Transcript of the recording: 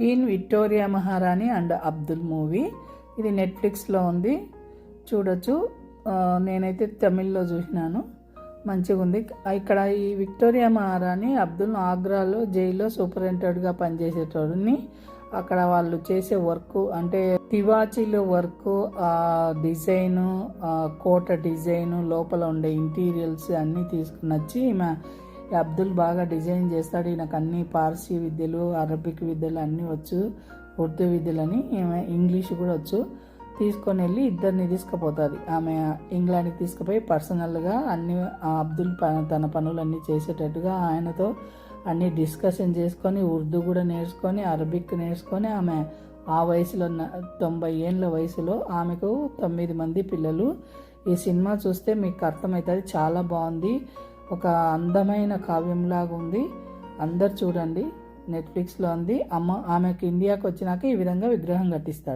ఈన్ Victoria మహారాణి and Abdul movie. ఇది నెట్ఫ్లిక్స్లో ఉంది, చూడొచ్చు. నేనైతే తమిళ్లో చూసినాను, మంచిగా ఉంది. ఇక్కడ ఈ విక్టోరియా మహారాణి అబ్దుల్ ఆగ్రాలో జైల్లో సూపరింటెండెంట్గా పనిచేసేటోడిని. అక్కడ వాళ్ళు చేసే వర్క్ అంటే తివాచీలో వర్క్, డిజైను, కోట డిజైను, లోపల ఉండే ఇంటీరియల్స్ అన్నీ తీసుకుని వచ్చి ఈమె అబ్దుల్ బాగా డిజైన్ చేస్తాడు. ఈయనకు అన్ని పార్సీ విద్యలు, అరబిక్ విద్యలు అన్నీ వచ్చు, ఉర్దూ విద్యలని, ఈమె ఇంగ్లీష్ కూడా వచ్చు. తీసుకొని వెళ్ళి ఇద్దరిని తీసుకుపోతుంది. ఆమె ఇంగ్లాండ్కి తీసుకుపోయి పర్సనల్గా అన్ని అబ్దుల్ తన పనులన్నీ చేసేటట్టుగా ఆయనతో అన్నీ డిస్కషన్ చేసుకొని, ఉర్దూ కూడా నేర్చుకొని, అరబిక్ నేర్చుకొని, ఆమె ఆ వయసులో 90 ఏళ్ళ వయసులో ఆమెకు 9 మంది పిల్లలు. ఈ సినిమా చూస్తే మీకు అర్థమవుతుంది, చాలా బాగుంది, ఒక అందమైన కావ్యంలాగా ఉంది. అందరు చూడండి, నెట్ఫ్లిక్స్లో ఉంది. ఆమెకు ఇండియాకి వచ్చినాక ఈ విధంగా విగ్రహం కట్టిస్తాడు.